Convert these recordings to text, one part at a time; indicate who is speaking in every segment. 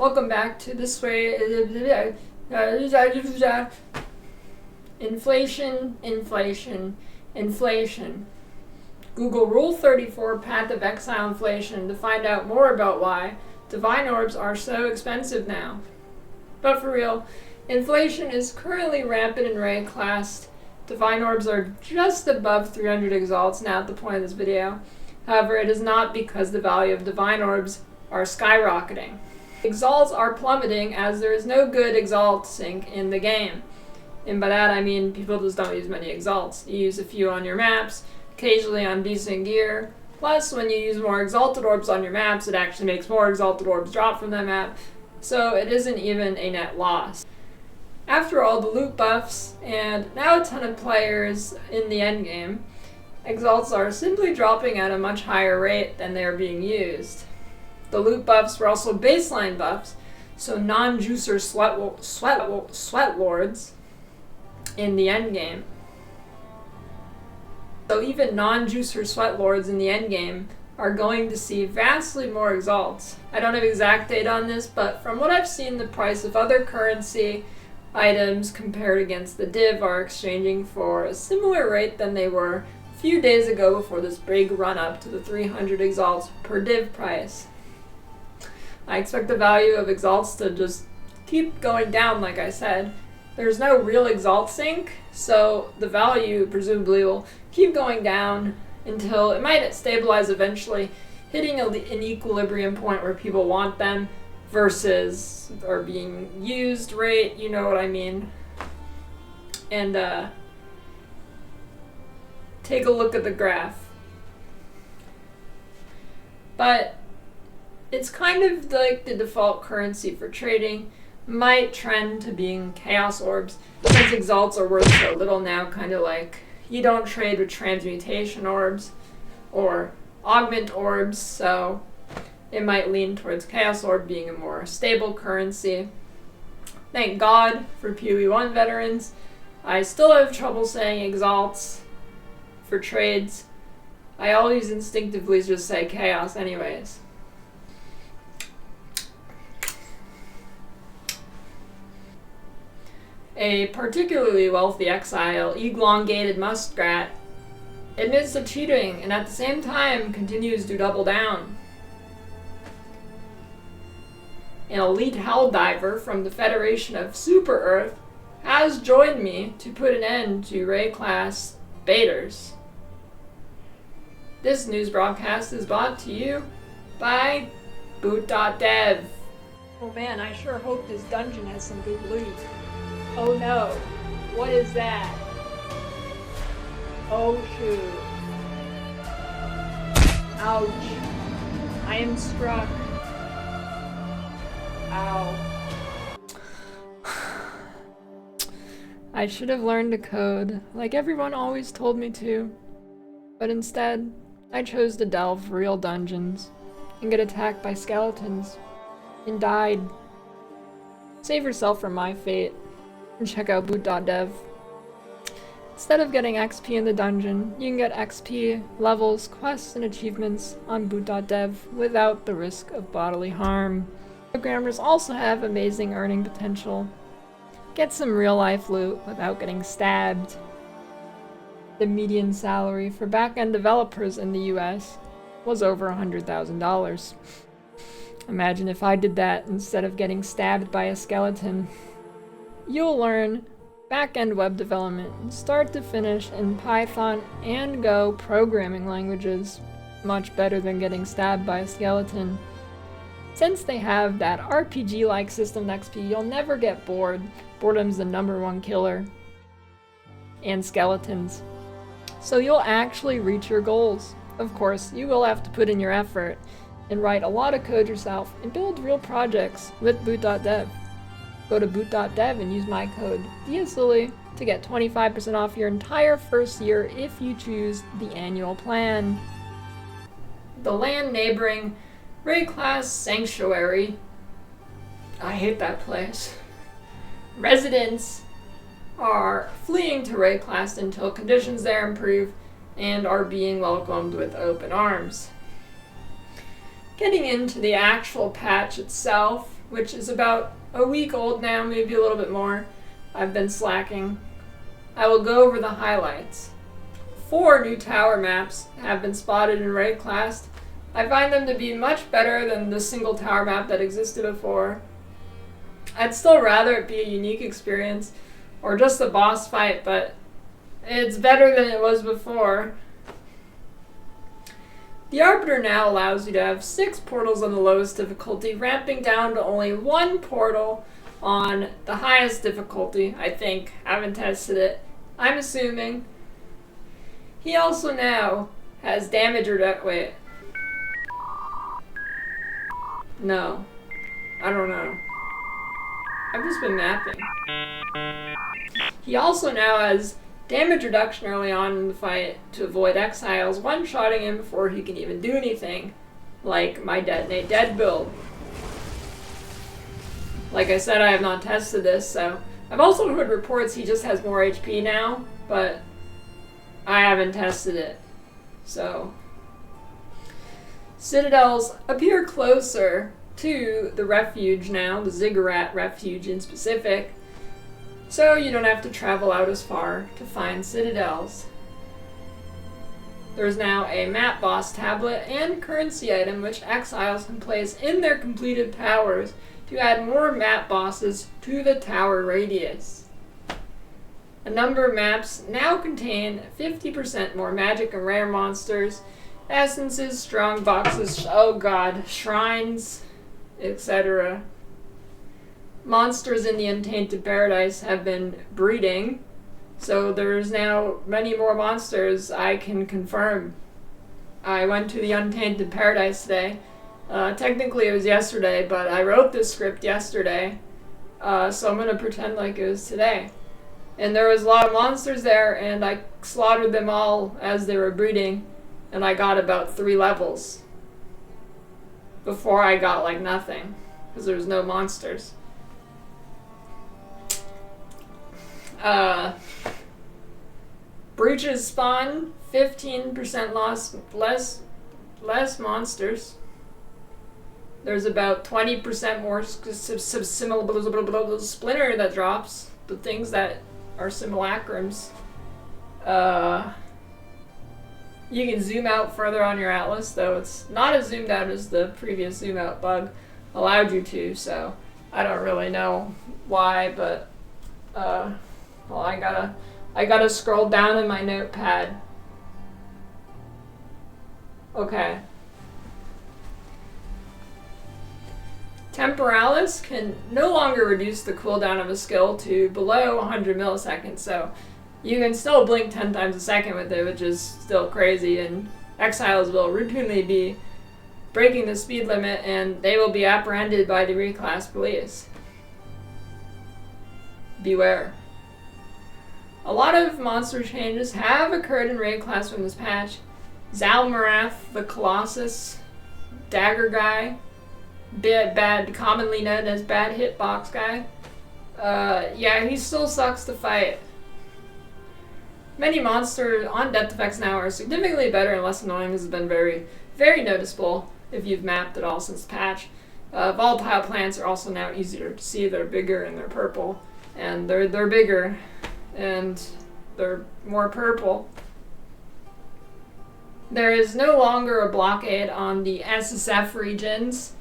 Speaker 1: Welcome back to This Way. Inflation, inflation, inflation. Google Rule 34 Path of Exile Inflation to find out more about why divine orbs are so expensive now. But for real, inflation is currently rampant in Ray class. Divine orbs are just above 300 exalts now at the point of this video. However, it is not because the value of divine orbs are skyrocketing. Exalts are plummeting as there is no good exalt sync in the game. And by that I mean people just don't use many exalts. You use a few on your maps, occasionally on decent gear. Plus, when you use more exalted orbs on your maps, it actually makes more exalted orbs drop from that map. So it isn't even a net loss. After all the loot buffs, and now a ton of players in the endgame, exalts are simply dropping at a much higher rate than they are being used. The loot buffs were also baseline buffs, so non-juicer sweat lords in the endgame. So even non-juicer sweat lords in the endgame are going to see vastly more exalts. I don't have exact data on this, but from what I've seen, the price of other currency items compared against the div are exchanging for a similar rate than they were a few days ago before this big run up to the 300 exalts per div price. I expect the value of exalts to just keep going down, like I said. There's no real exalt sync, so the value presumably will keep going down until it might stabilize eventually, hitting an equilibrium point where people want them versus or being used rate, you know what I mean. And take a look at the graph. But it's kind of like the default currency for trading might trend to being chaos orbs, since exalts are worth so little now, kind of like you don't trade with transmutation orbs or augment orbs, so it might lean towards chaos orb being a more stable currency. Thank God for PoE 1 veterans. I still have trouble saying exalts for trades. I always instinctively just say chaos anyways. A particularly wealthy exile, elongated muskrat, admits to cheating and at the same time continues to double down. An elite helldiver from the Federation of Super Earth has joined me to put an end to Ray class baiters. This news broadcast is brought to you by boot.dev. Oh man, I sure hope this dungeon has some good loot. Oh no, what is that? Oh shoot. Ouch. I am struck. Ow. I should have learned to code, like everyone always told me to. But instead, I chose to delve real dungeons and get attacked by skeletons and died. Save yourself from my fate and check out boot.dev. Instead of getting XP in the dungeon, you can get XP, levels, quests, and achievements on boot.dev without the risk of bodily harm. Programmers also have amazing earning potential. Get some real-life loot without getting stabbed. The median salary for back-end developers in the US was over $100,000. Imagine if I did that instead of getting stabbed by a skeleton. You'll learn back-end web development, start to finish, in Python and Go programming languages, much better than getting stabbed by a skeleton. Since they have that RPG-like system XP, you'll never get bored. Boredom's the #1 killer. And skeletons. So you'll actually reach your goals. Of course, you will have to put in your effort and write a lot of code yourself and build real projects with boot.dev. Go to boot.dev and use my code DSLY to get 25% off your entire first year if you choose the annual plan. The land neighboring Ray class Sanctuary, I hate that place. Residents are fleeing to Ray class until conditions there improve and are being welcomed with open arms. Getting into the actual patch itself, which is about a week old now, maybe a little bit more. I've been slacking. I will go over the highlights. 4 new tower maps have been spotted in raid class. I find them to be much better than the single tower map that existed before. I'd still rather it be a unique experience or just a boss fight, but it's better than it was before. The Arbiter now allows you to have 6 portals on the lowest difficulty, ramping down to only 1 portal on the highest difficulty, I think. I haven't tested it. I'm assuming. He also now has damage reduction. Wait. No. I don't know. I've just been mapping. He also now has damage reduction early on in the fight to avoid exiles, one-shotting him before he can even do anything, like my Detonate Dead build. Like I said, I have not tested this, so I've also heard reports he just has more HP now, but I haven't tested it. So citadels appear closer to the refuge now, the Ziggurat refuge in specific, so you don't have to travel out as far to find citadels. There's now a map boss tablet and currency item which exiles can place in their completed towers to add more map bosses to the tower radius. A number of maps now contain 50% more magic and rare monsters, essences, strong boxes, oh god, shrines, etc. Monsters in the Untainted Paradise have been breeding, so there's now many more monsters I can confirm. I went to the Untainted Paradise today. Technically it was yesterday, but I wrote this script yesterday, so I'm gonna pretend like it was today. And there was a lot of monsters there, and I slaughtered them all as they were breeding, and I got about 3 levels before I got like nothing, because there was no monsters. Breaches spawn 15% less monsters. There's about 20% more splinter that drops, the things that are simulacrums. You can zoom out further on your atlas, though it's not as zoomed out as the previous zoom out bug allowed you to, so I don't really know why, but well, I gotta scroll down in my notepad. Okay. Temporalis can no longer reduce the cooldown of a skill to below 100 milliseconds, so you can still blink 10 times a second with it, which is still crazy, and exiles will routinely be breaking the speed limit, and they will be apprehended by the reclass police. Beware. A lot of monster changes have occurred in raid class from this patch. Zalmarath, the Colossus, Dagger Guy, bad, commonly known as Bad Hitbox Guy. Yeah, he still sucks to fight. Many monsters on depth effects now are significantly better and less annoying. This has been very, very noticeable if you've mapped at all since the patch. Volatile plants are also now easier to see. They're bigger and they're purple, and they're bigger and they're more purple. There is no longer a blockade on the SSF regions.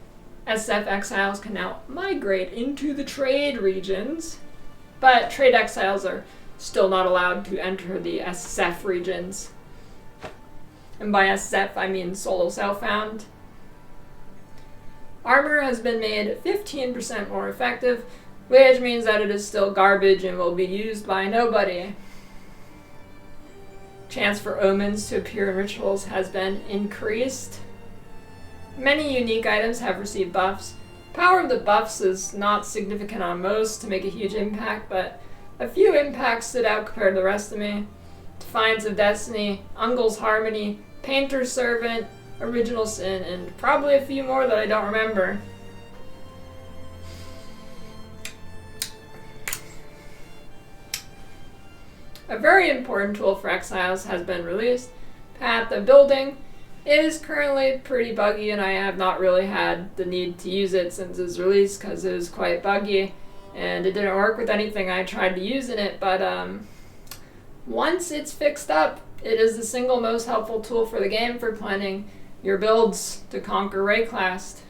Speaker 1: SSF exiles can now migrate into the trade regions, but trade exiles are still not allowed to enter the SSF regions. And by SSF, I mean solo self-found. Armor has been made 15% more effective, which means that it is still garbage and will be used by nobody. Chance for omens to appear in rituals has been increased. Many unique items have received buffs. Power of the buffs is not significant on most to make a huge impact, but a few impacts stood out compared to the rest of me. Defiance of Destiny, Ungol's Harmony, Painter's Servant, Original Sin, and probably a few more that I don't remember. A very important tool for exiles has been released, Path of Building. It is currently pretty buggy, and I have not really had the need to use it since its release because it was quite buggy, and it didn't work with anything I tried to use in it, but once it's fixed up, it is the single most helpful tool for the game for planning your builds to conquer Rayclast.